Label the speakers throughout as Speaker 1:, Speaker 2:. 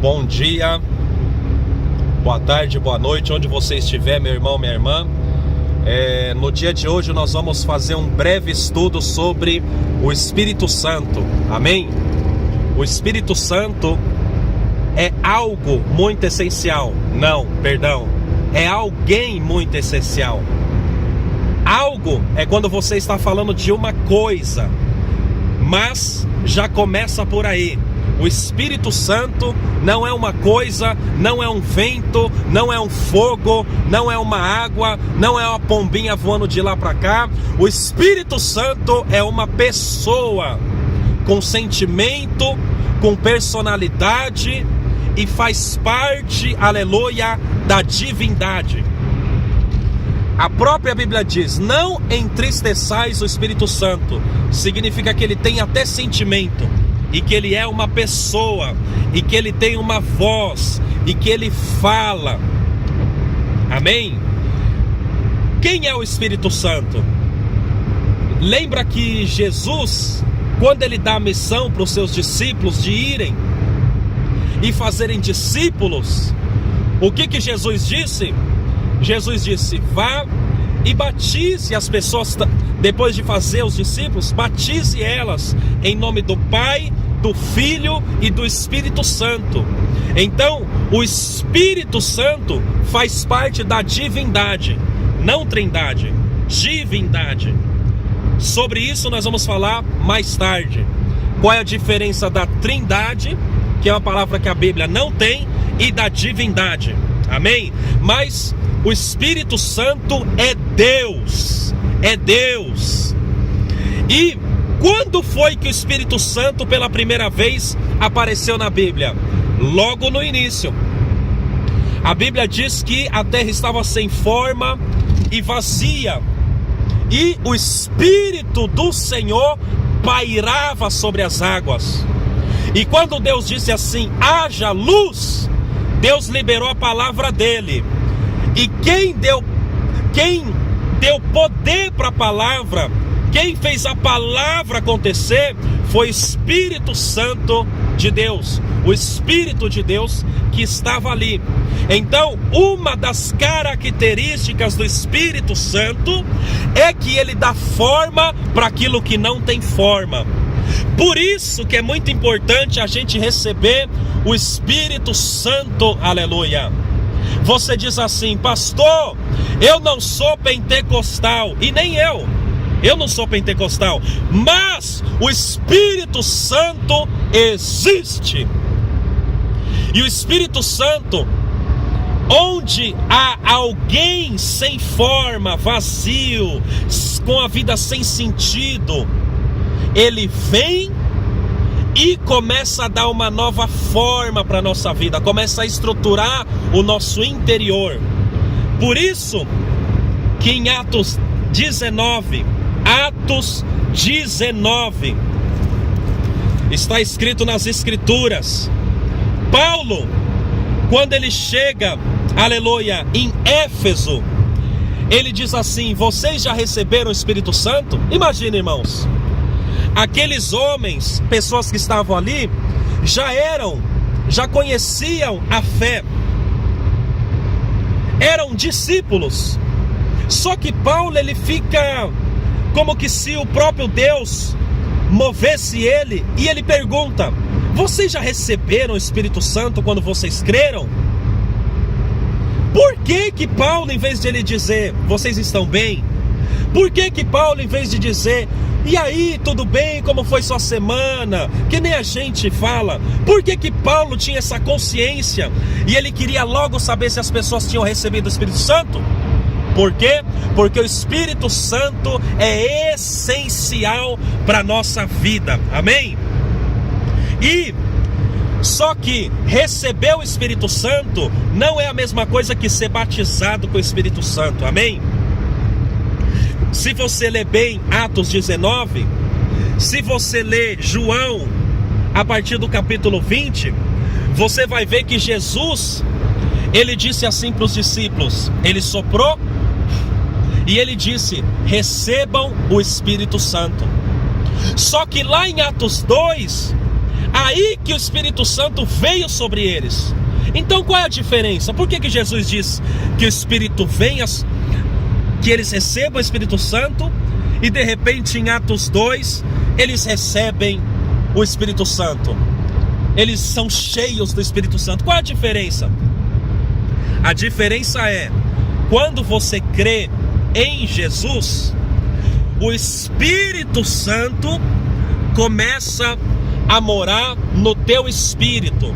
Speaker 1: Bom dia, boa tarde, boa noite, onde você estiver, meu irmão, minha irmã. No dia de hoje nós vamos fazer um breve estudo sobre o Espírito Santo, amém? O Espírito Santo é algo muito essencial. Não, perdão, é alguém muito essencial. Algo é quando você está falando de uma coisa, mas já começa por aí. O Espírito Santo não é uma coisa, não é um vento, não é um fogo, não é uma água, não é uma pombinha voando de lá para cá. O Espírito Santo é uma pessoa com sentimento, com personalidade e faz parte, aleluia, da divindade. A própria Bíblia diz: não entristeçais o Espírito Santo. Significa que ele tem até sentimento, e que ele é uma pessoa, e que ele tem uma voz, e que ele fala. Amém? Quem é o Espírito Santo? Lembra que Jesus, quando ele dá a missão para os seus discípulos de irem e fazerem discípulos, o que Jesus disse? Jesus disse: vá e batize as pessoas. Depois de fazer os discípulos, batize elas em nome do Pai, do Filho e do Espírito Santo. Então, o Espírito Santo faz parte da divindade, não trindade, divindade. Sobre isso nós vamos falar mais tarde. Qual é a diferença da trindade, que é uma palavra que a Bíblia não tem, e da divindade, amém? Mas o Espírito Santo é Deus, é Deus. E quando foi que o Espírito Santo pela primeira vez apareceu na Bíblia? Logo no início. A Bíblia diz que a terra estava sem forma e vazia, e o Espírito do Senhor pairava sobre as águas. E quando Deus disse assim: haja luz, Deus liberou a palavra dele. E quem deu poder para a palavra, quem fez a palavra acontecer, foi o Espírito Santo de Deus, o Espírito de Deus que estava ali. Então, uma das características do Espírito Santo é que ele dá forma para aquilo que não tem forma. Por isso que é muito importante a gente receber o Espírito Santo, aleluia. Você diz assim: pastor, eu não sou pentecostal, e nem eu não sou pentecostal, mas o Espírito Santo existe. E o Espírito Santo, onde há alguém sem forma, vazio, com a vida sem sentido, ele vem e começa a dar uma nova forma para a nossa vida, começa a estruturar o nosso interior. Por isso que em Atos 19, está escrito nas Escrituras, Paulo, quando ele chega, aleluia, em Éfeso, ele diz assim: vocês já receberam o Espírito Santo? Imagina, irmãos, aqueles homens, pessoas que estavam ali, já conheciam a fé, eram discípulos. Só que Paulo, ele fica como que se o próprio Deus movesse ele, e ele pergunta: vocês já receberam o Espírito Santo quando vocês creram? Por que Paulo, em vez de ele dizer: vocês estão bem? Por que Paulo, em vez de dizer: e aí, tudo bem? Como foi sua semana? Que nem a gente fala. Por que Paulo tinha essa consciência e ele queria logo saber se as pessoas tinham recebido o Espírito Santo? Por quê? Porque o Espírito Santo é essencial para a nossa vida, amém? E só que receber o Espírito Santo não é a mesma coisa que ser batizado com o Espírito Santo, amém? Se você ler bem Atos 19, se você ler João, a partir do capítulo 20, você vai ver que Jesus, ele disse assim para os discípulos, ele soprou, e ele disse: recebam o Espírito Santo. Só que lá em Atos 2, Aí que o Espírito Santo veio sobre eles. Então qual é a diferença? Por que Jesus diz que o Espírito venha, que eles recebam o Espírito Santo, e de repente em Atos 2 eles recebem o Espírito Santo? Eles são cheios do Espírito Santo. Qual é a diferença? A diferença é, quando você crê em Jesus, o Espírito Santo começa a morar no teu espírito.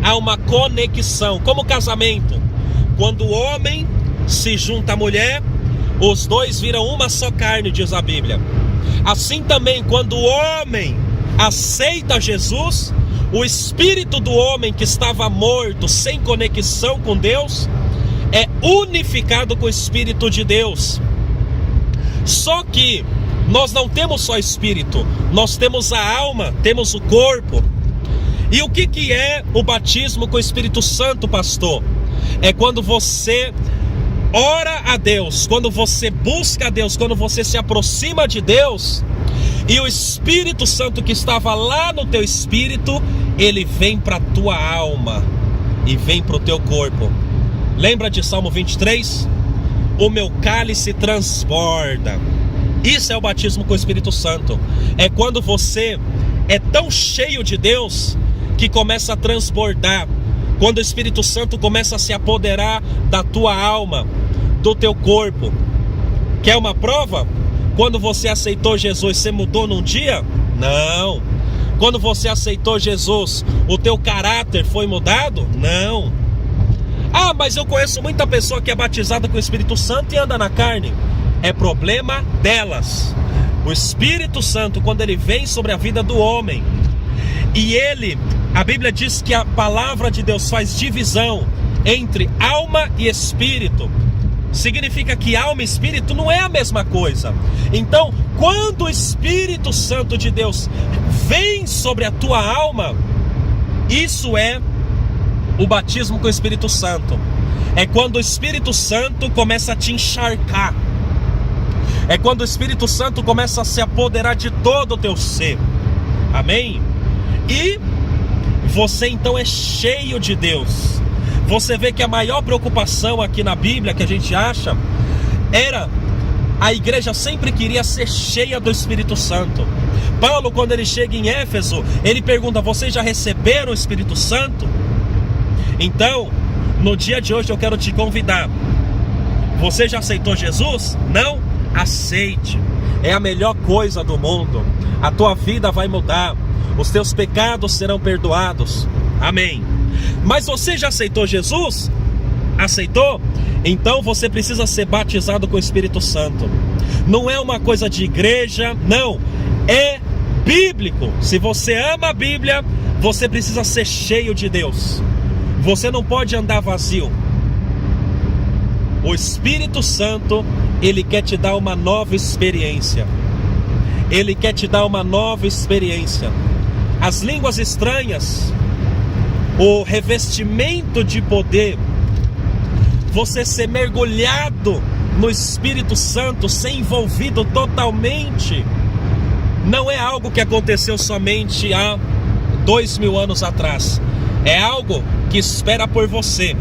Speaker 1: Há uma conexão, como casamento. Quando o homem se junta à mulher, os dois viram uma só carne, diz a Bíblia. Assim também, quando o homem aceita Jesus, o espírito do homem que estava morto, sem conexão com Deus, é unificado com o Espírito de Deus. Só que nós não temos só espírito, nós temos a alma, temos o corpo. E o que é o batismo com o Espírito Santo, pastor? É quando você ora a Deus, quando você busca a Deus, quando você se aproxima de Deus, e o Espírito Santo que estava lá no teu espírito, ele vem para a tua alma e vem para o teu corpo. Lembra de Salmo 23? O meu cálice transborda. Isso é o batismo com o Espírito Santo. É quando você é tão cheio de Deus que começa a transbordar. Quando o Espírito Santo começa a se apoderar da tua alma, do teu corpo. Quer uma prova? Quando você aceitou Jesus, você mudou num dia? Não. Quando você aceitou Jesus, o teu caráter foi mudado? Não. Ah, mas eu conheço muita pessoa que é batizada com o Espírito Santo e anda na carne. É problema delas. O Espírito Santo, quando ele vem sobre a vida do homem, e a Bíblia diz que a palavra de Deus faz divisão entre alma e espírito. Significa que alma e espírito não é a mesma coisa. Então, quando o Espírito Santo de Deus vem sobre a tua alma, isso é o batismo com o Espírito Santo. É quando o Espírito Santo começa a te encharcar. É quando o Espírito Santo começa a se apoderar de todo o teu ser. Amém? E você então é cheio de Deus. Você vê que a maior preocupação aqui na Bíblia que a gente acha era, a igreja sempre queria ser cheia do Espírito Santo. Paulo, quando ele chega em Éfeso, ele pergunta: vocês já receberam o Espírito Santo? Então, no dia de hoje eu quero te convidar. Você já aceitou Jesus? Não? Aceite. É a melhor coisa do mundo. A tua vida vai mudar. Os teus pecados serão perdoados. Amém. Mas você já aceitou Jesus? Aceitou? Então você precisa ser batizado com o Espírito Santo. Não é uma coisa de igreja, não. É bíblico. Se você ama a Bíblia, você precisa ser cheio de Deus. Você não pode andar vazio. O Espírito Santo, ele quer te dar uma nova experiência. Ele quer te dar uma nova experiência. As línguas estranhas, o revestimento de poder, você ser mergulhado no Espírito Santo, ser envolvido totalmente, não é algo que aconteceu somente há 2000 anos atrás. É algo que espera por você.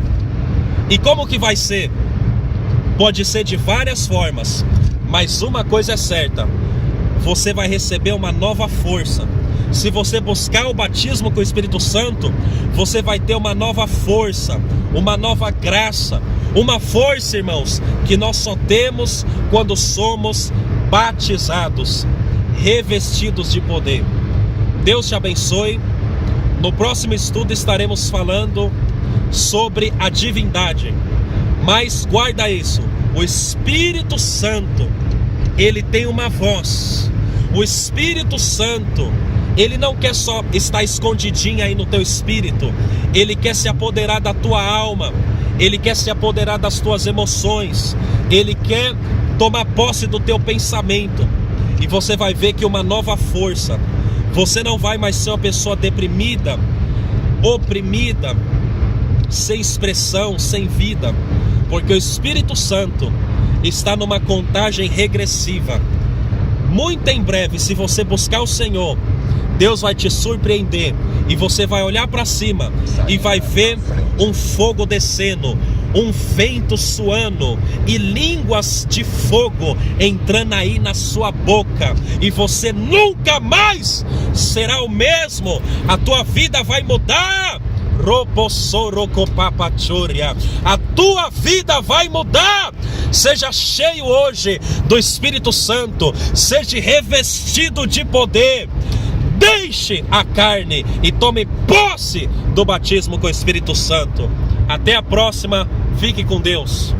Speaker 1: E como que vai ser? Pode ser de várias formas, mas uma coisa é certa: você vai receber uma nova força. Se você buscar o batismo com o Espírito Santo, você vai ter uma nova força, uma nova graça. Uma força, irmãos, que nós só temos quando somos batizados, revestidos de poder. Deus te abençoe. No próximo estudo estaremos falando sobre a divindade. Mas guarda isso: o Espírito Santo, ele tem uma voz. O Espírito Santo, ele não quer só estar escondidinho aí no teu espírito. Ele quer se apoderar da tua alma. Ele quer se apoderar das tuas emoções. Ele quer tomar posse do teu pensamento. E você vai ver que uma nova força. Você não vai mais ser uma pessoa deprimida, oprimida, sem expressão, sem vida. Porque o Espírito Santo está numa contagem regressiva. Muito em breve, se você buscar o Senhor, Deus vai te surpreender e você vai olhar para cima e vai ver um fogo descendo, um vento suando e línguas de fogo entrando aí na sua boca, e você nunca mais será o mesmo. A tua vida vai mudar. A tua vida vai mudar. Seja cheio hoje do Espírito Santo, seja revestido de poder. Deixe a carne e tome posse do batismo com o Espírito Santo. Até a próxima, fique com Deus.